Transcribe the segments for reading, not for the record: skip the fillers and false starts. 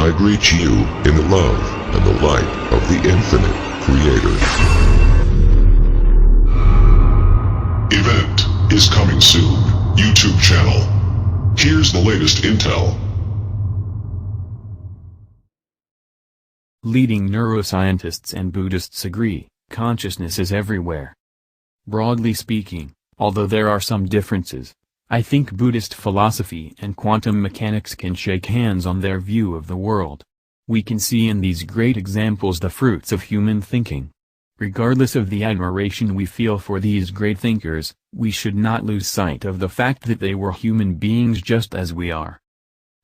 I greet you in the love and the light of the infinite Creator. Event is coming soon. YouTube channel. Here's the latest intel. Leading neuroscientists and Buddhists agree, consciousness is everywhere. Broadly speaking, although there are some differences, I think Buddhist philosophy and quantum mechanics can shake hands on their view of the world. We can see in these great examples the fruits of human thinking. Regardless of the admiration we feel for these great thinkers, we should not lose sight of the fact that they were human beings just as we are.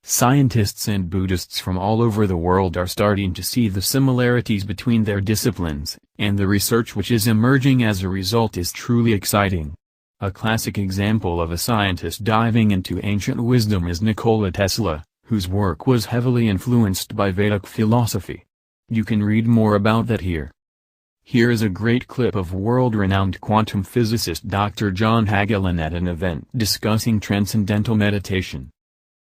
Scientists and Buddhists from all over the world are starting to see the similarities between their disciplines, and the research which is emerging as a result is truly exciting. A classic example of a scientist diving into ancient wisdom is Nikola Tesla, whose work was heavily influenced by Vedic philosophy. You can read more about that here. Here is a great clip of world-renowned quantum physicist Dr. John Hagelin at an event discussing transcendental meditation.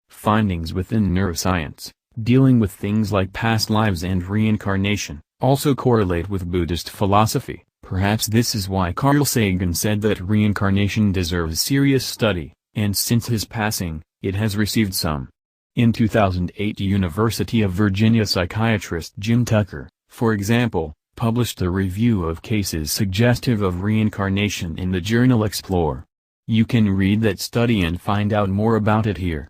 Findings within neuroscience, dealing with things like past lives and reincarnation, also correlate with Buddhist philosophy. Perhaps this is why Carl Sagan said that reincarnation deserves serious study, and since his passing, it has received some. In 2008, University of Virginia psychiatrist Jim Tucker, for example, published a review of cases suggestive of reincarnation in the journal Explore. You can read that study and find out more about it here.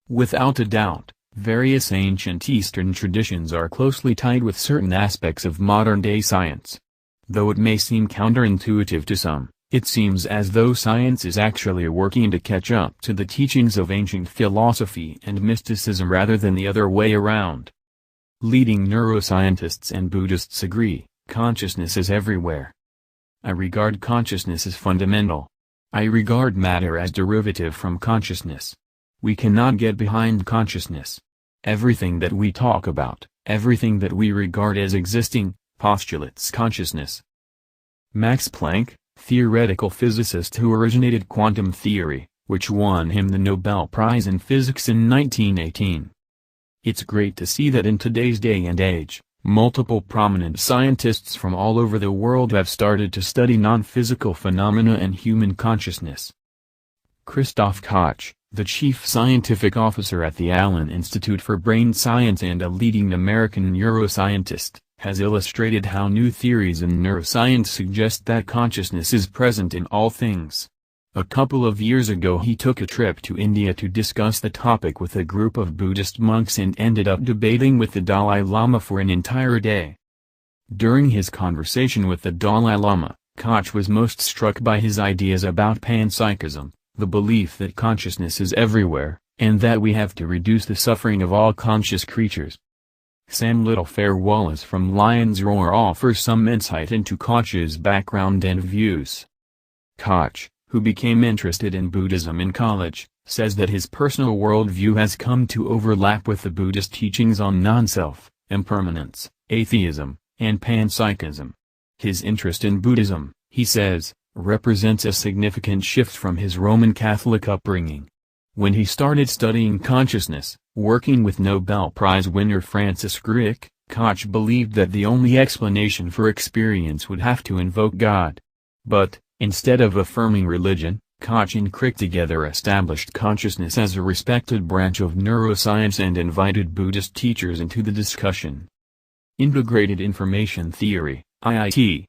Without a doubt, various ancient Eastern traditions are closely tied with certain aspects of modern-day science. Though it may seem counterintuitive to some, it seems as though science is actually working to catch up to the teachings of ancient philosophy and mysticism rather than the other way around. Leading neuroscientists and Buddhists agree, consciousness is everywhere. I regard consciousness as fundamental. I regard matter as derivative from consciousness. We cannot get behind consciousness. Everything that we talk about, everything that we regard as existing, postulates consciousness. Max Planck, theoretical physicist who originated quantum theory, which won him the Nobel Prize in Physics in 1918. It's great to see that in today's day and age, multiple prominent scientists from all over the world have started to study non-physical phenomena and human consciousness. Christoph Koch, the chief scientific officer at the Allen Institute for Brain Science and a leading American neuroscientist, has illustrated how new theories in neuroscience suggest that consciousness is present in all things. A couple of years ago he took a trip to India to discuss the topic with a group of Buddhist monks and ended up debating with the Dalai Lama for an entire day. During his conversation with the Dalai Lama, Koch was most struck by his ideas about panpsychism, the belief that consciousness is everywhere, and that we have to reduce the suffering of all conscious creatures. Sam Little-Fair-Wallace from Lion's Roar offers some insight into Koch's background and views. Koch, who became interested in Buddhism in college, says that his personal worldview has come to overlap with the Buddhist teachings on non-self, impermanence, atheism, and panpsychism. His interest in Buddhism, he says, represents a significant shift from his Roman Catholic upbringing. When he started studying consciousness, working with Nobel Prize winner Francis Crick, Koch believed that the only explanation for experience would have to invoke God. But, instead of affirming religion, Koch and Crick together established consciousness as a respected branch of neuroscience and invited Buddhist teachers into the discussion. Integrated Information Theory, IIT.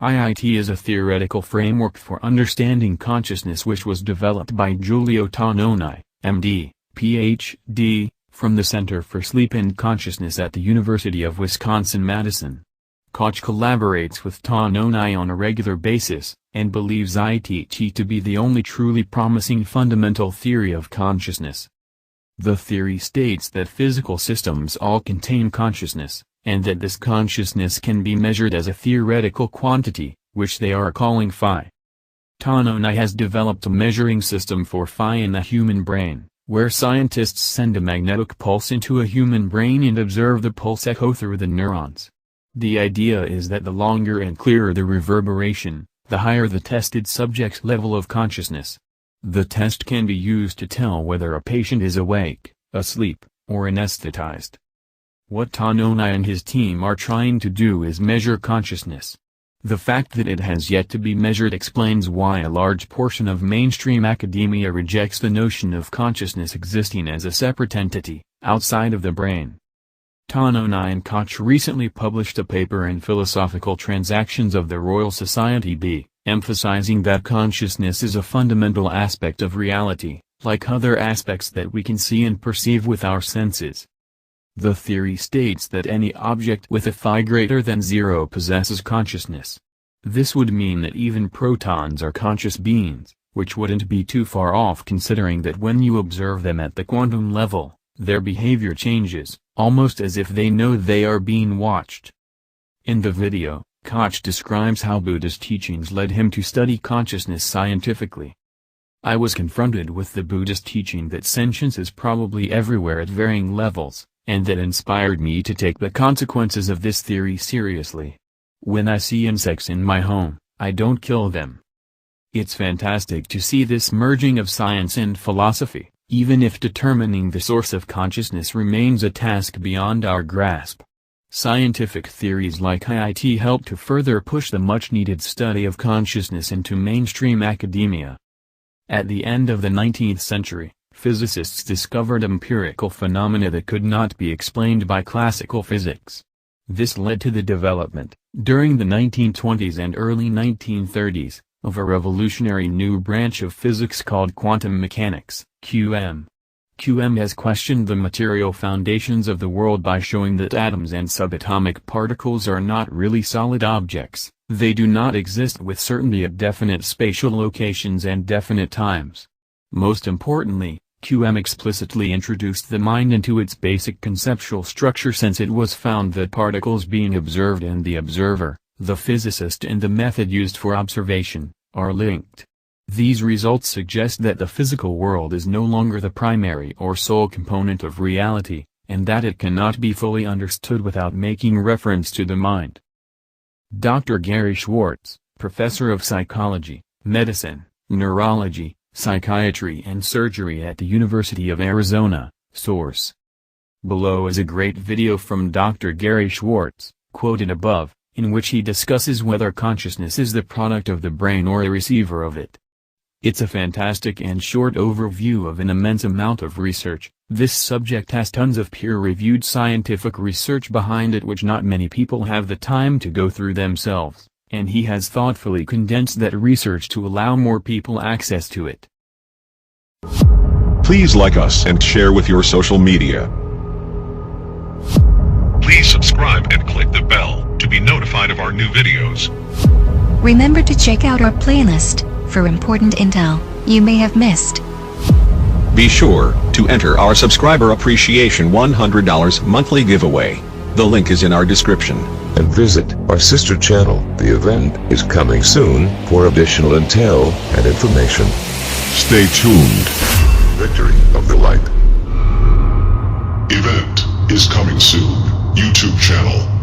IIT is a theoretical framework for understanding consciousness which was developed by Giulio Tononi, MD, Ph.D., from the Center for Sleep and Consciousness at the University of Wisconsin-Madison. Koch collaborates with Tononi on a regular basis, and believes IIT to be the only truly promising fundamental theory of consciousness. The theory states that physical systems all contain consciousness, and that this consciousness can be measured as a theoretical quantity, which they are calling phi. Tononi has developed a measuring system for phi in the human brain, where scientists send a magnetic pulse into a human brain and observe the pulse echo through the neurons. The idea is that the longer and clearer the reverberation, the higher the tested subject's level of consciousness. The test can be used to tell whether a patient is awake, asleep, or anesthetized. What Tanonai and his team are trying to do is measure consciousness. The fact that it has yet to be measured explains why a large portion of mainstream academia rejects the notion of consciousness existing as a separate entity, outside of the brain. Tanonai and Koch recently published a paper in Philosophical Transactions of the Royal Society B, emphasizing that consciousness is a fundamental aspect of reality, like other aspects that we can see and perceive with our senses. The theory states that any object with a phi greater than 0 possesses consciousness. This would mean that even protons are conscious beings, which wouldn't be too far off considering that when you observe them at the quantum level, their behavior changes, almost as if they know they are being watched. In the video, Koch describes how Buddhist teachings led him to study consciousness scientifically. I was confronted with the Buddhist teaching that sentience is probably everywhere at varying levels, and that inspired me to take the consequences of this theory seriously. When I see insects in my home, I don't kill them. It's fantastic to see this merging of science and philosophy, even if determining the source of consciousness remains a task beyond our grasp. Scientific theories like IIT help to further push the much-needed study of consciousness into mainstream academia. At the end of the 19th century, physicists discovered empirical phenomena that could not be explained by classical physics. This led to the development, during the 1920s and early 1930s, of a revolutionary new branch of physics called quantum mechanics, QM. QM has questioned the material foundations of the world by showing that atoms and subatomic particles are not really solid objects, they do not exist with certainty at definite spatial locations and definite times. Most importantly, QM explicitly introduced the mind into its basic conceptual structure since it was found that particles being observed and the observer, the physicist and the method used for observation, are linked. These results suggest that the physical world is no longer the primary or sole component of reality, and that it cannot be fully understood without making reference to the mind. Dr. Gary Schwartz, professor of psychology, medicine, neurology, psychiatry and surgery at the University of Arizona, source. Below is a great video from Dr. Gary Schwartz, quoted above, in which he discusses whether consciousness is the product of the brain or a receiver of it. It's a fantastic and short overview of an immense amount of research. This subject has tons of peer-reviewed scientific research behind it which not many people have the time to go through themselves, and he has thoughtfully condensed that research to allow more people access to it. Please like us and share with your social media. Please subscribe and click the bell to be notified of our new videos. Remember to check out our playlist for important intel you may have missed. Be sure to enter our subscriber appreciation $100 monthly giveaway. The link is in our description. And visit our sister channel. The event is coming soon for additional intel and information. Stay tuned. Victory of the Light. Event is coming soon. YouTube channel.